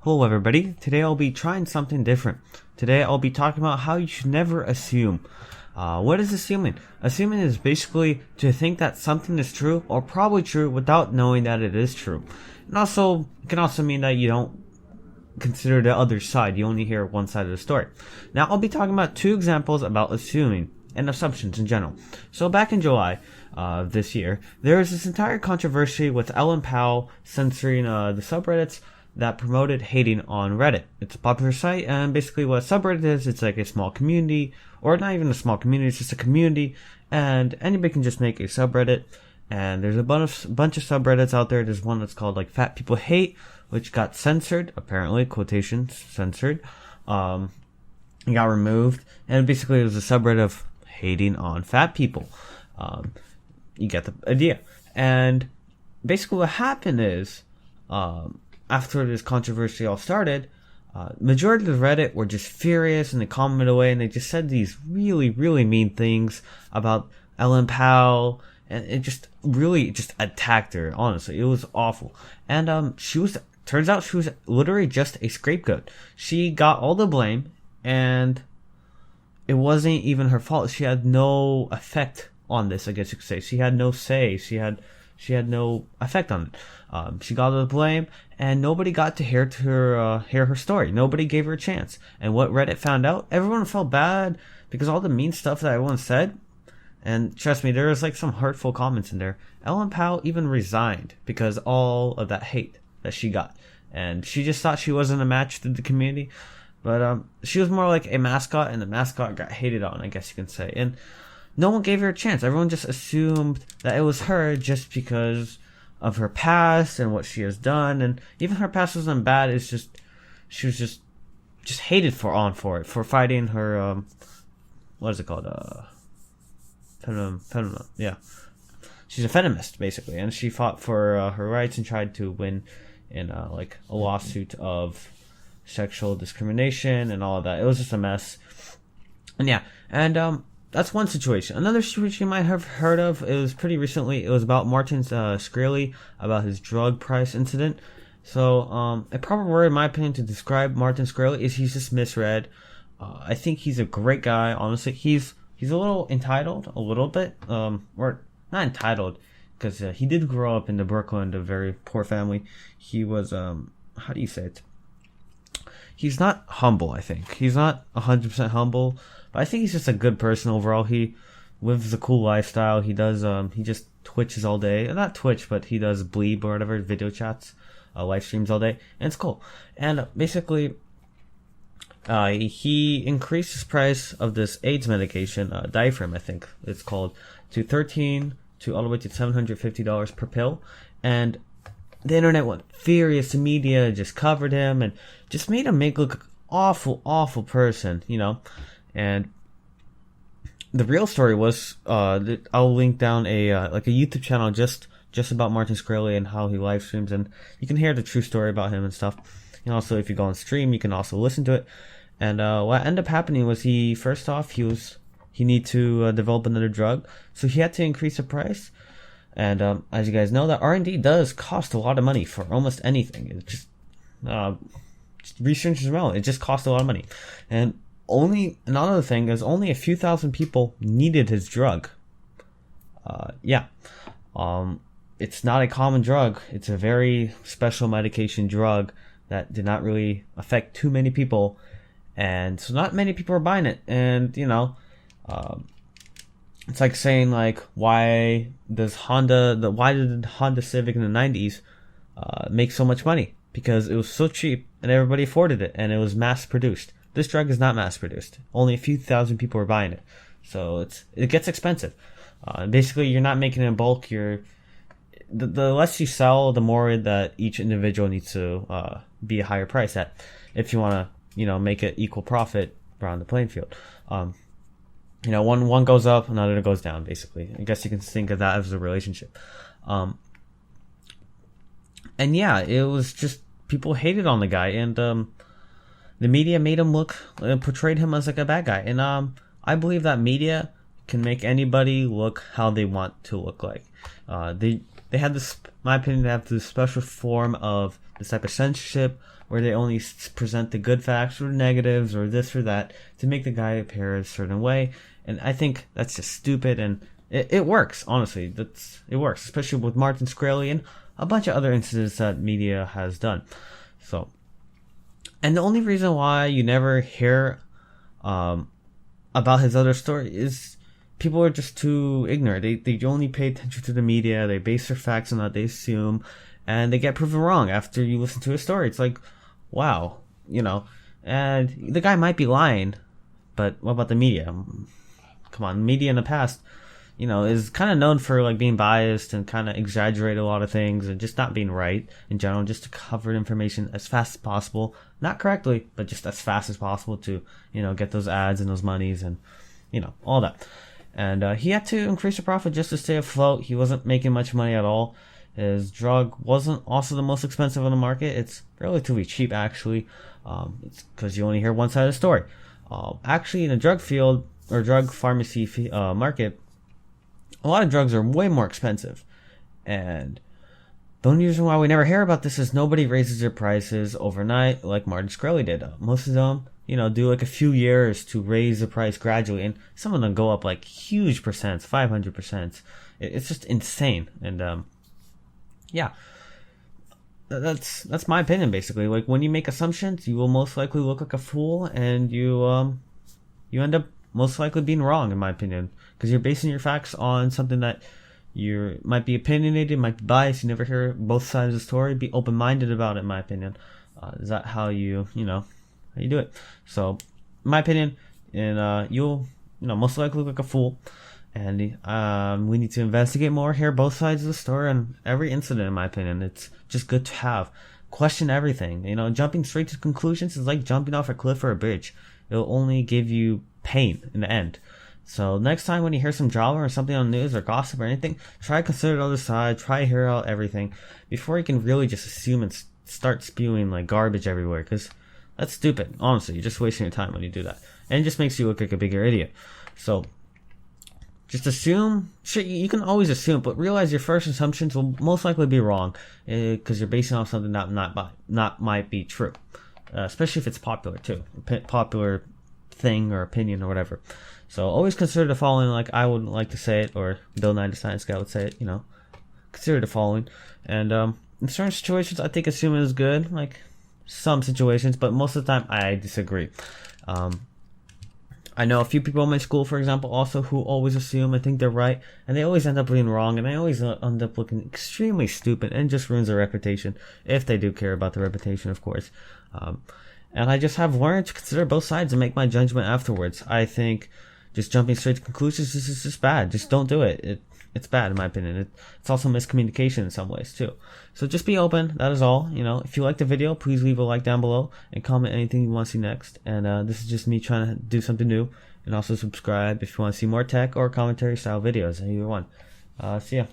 Hello everybody, today I'll be trying something different. Today I'll be talking about how you should never assume. What is assuming? Assuming is basically to think that something is true or probably true without knowing that it is true. And also, it can also mean that you don't consider the other side, you only hear one side of the story. Now I'll be talking about two examples about assuming and assumptions in general. So back in July of this year, there was this entire controversy with Ellen Pao censoring the subreddits that promoted hating on Reddit. It's a popular site, and basically what a subreddit is, it's like a small community, or not even a small community, it's just a community, and anybody can just make a subreddit. And there's a bunch of subreddits out there. There's one that's called like Fat People Hate, which got censored, apparently, quotations, censored. It got removed, and basically it was a subreddit of hating on fat people. You get the idea. And basically what happened is, after this controversy all started, majority of the Reddit were just furious, and they commented away, and they just said these really, really mean things about Ellen Pao, and it just really just attacked her. Honestly, it was awful. And turns out she was literally just a scapegoat. She got all the blame, and it wasn't even her fault. She had no effect on this, I guess you could say. She had no say. She had no effect on it. She got all the blame, and nobody got to hear her story. Nobody gave her a chance. And what Reddit found out, everyone felt bad because all the mean stuff that everyone said. And trust me, there was like some hurtful comments in there. Ellen Pao even resigned because all of that hate that she got, and she just thought she wasn't a match to the community. But she was more like a mascot, and the mascot got hated on, I guess you can say. And no one gave her a chance. Everyone just assumed that it was her just because of her past and what she has done. And even her past wasn't bad. It's just she was just hated for fighting her what is it called? Yeah. She's a feminist basically, and she fought for her rights and tried to win in like a lawsuit of sexual discrimination and all of that. It was just a mess. And yeah, and that's one situation. Another situation you might have heard of, it was pretty recently. It was about Martin Shkreli, about his drug price incident. So a proper word in my opinion to describe Martin Shkreli is he's just misread. I think he's a great guy, honestly. He's a little entitled, a little bit, or not entitled, because he did grow up in the Brooklyn, a very poor family. He was how do you say it? He's not humble, I think. He's not 100% humble, but I think he's just a good person overall. He lives a cool lifestyle. He does, he just twitches all day. Not Twitch, but he does Bleep or whatever, video chats, live streams all day, and it's cool. And basically, he increased his price of this AIDS medication, Diaphragm, I think it's called, to $13 to all the way to $750 per pill. And the internet went furious. The media just covered him and just made him look like an awful person, you know. And the real story was, I'll link down a like a YouTube channel just about Martin Shkreli and how he live streams, and you can hear the true story about him and stuff. And also, if you go on stream, you can also listen to it. And what ended up happening was he needed to develop another drug, so he had to increase the price. And as you guys know, that R&D does cost a lot of money for almost anything. It just research is relevant. It just costs a lot of money. And another thing is only a few thousand people needed his drug. It's not a common drug. It's a very special medication drug that did not really affect too many people. And so not many people are buying it. And, you know, it's like saying, like, why did Honda Civic in the 90s make so much money? Because it was so cheap and everybody afforded it, and it was mass produced. This drug is not mass produced. Only a few thousand people are buying it. So it gets expensive. Basically, you're not making it in bulk. The less you sell, the more that each individual needs to be a higher price at, if you want to, you know, make it equal profit around the playing field. You know, one goes up, another goes down, basically. I guess you can think of that as a relationship. And yeah, it was just, people hated on the guy, and the media made him portrayed him as like a bad guy. And I believe that media can make anybody look how they want to look like. they had this, my opinion, they have this special form of this type of censorship where they only present the good facts or negatives or this or that to make the guy appear a certain way. And I think that's just stupid, and it works, honestly. It works, especially with Martin Shkreli and a bunch of other incidents that media has done. So, and the only reason why you never hear about his other story is people are just too ignorant. They only pay attention to the media. They base their facts on what they assume, and they get proven wrong after you listen to a story. It's like, wow, and the guy might be lying, but what about the media? Come on, media in the past, is kind of known for like being biased and kind of exaggerate a lot of things and just not being right in general, just to cover information as fast as possible, not correctly, but just as fast as possible to, get those ads and those monies and, all that. And he had to increase the profit just to stay afloat. He wasn't making much money at all. His drug wasn't also the most expensive on the market. It's relatively cheap, actually. It's because you only hear one side of the story. Actually, in the drug field or drug pharmacy market, a lot of drugs are way more expensive. And the only reason why we never hear about this is nobody raises their prices overnight like Martin Shkreli did. Most of them, do like a few years to raise the price gradually. And some of them go up like huge percents, 500%. It's just insane. And yeah, that's my opinion, basically. Like, when you make assumptions, you will most likely look like a fool, and you end up most likely being wrong, in my opinion, because you're basing your facts on something that you might be opinionated, might be biased. You never hear both sides of the story. Be open-minded about it, in my opinion. Is that how you do it? So, in my opinion, and you'll most likely look like a fool. And we need to investigate more, hear both sides of the story on every incident, in my opinion. It's just good to have. Question everything. Jumping straight to conclusions is like jumping off a cliff or a bridge. It'll only give you pain in the end. So next time when you hear some drama or something on the news or gossip or anything, try to consider the other side, try to hear out everything before you can really just assume and start spewing like garbage everywhere, because that's stupid. Honestly, you're just wasting your time when you do that. And it just makes you look like a bigger idiot. So just assume. Sure, you can always assume, but realize your first assumptions will most likely be wrong, because you're basing off something that not might be true, especially if it's popular too, popular thing or opinion or whatever. So always consider the following, like I would like to say it, or Bill Nye the Science Guy would say it. Consider the following, and in certain situations, I think assuming is good, like some situations, but most of the time I disagree. I know a few people in my school, for example, also who always assume and think they're right, and they always end up being wrong, and they always end up looking extremely stupid, and just ruins their reputation, if they do care about their reputation, of course. And I just have learned to consider both sides and make my judgment afterwards. I think just jumping straight to conclusions is just bad. Just don't do it. It's bad, in my opinion. It's also miscommunication in some ways too. So just be open. That is all. If you like the video, please leave a like down below and comment anything you want to see next. And this is just me trying to do something new. And also subscribe if you want to see more tech or commentary style videos. Either one. See ya.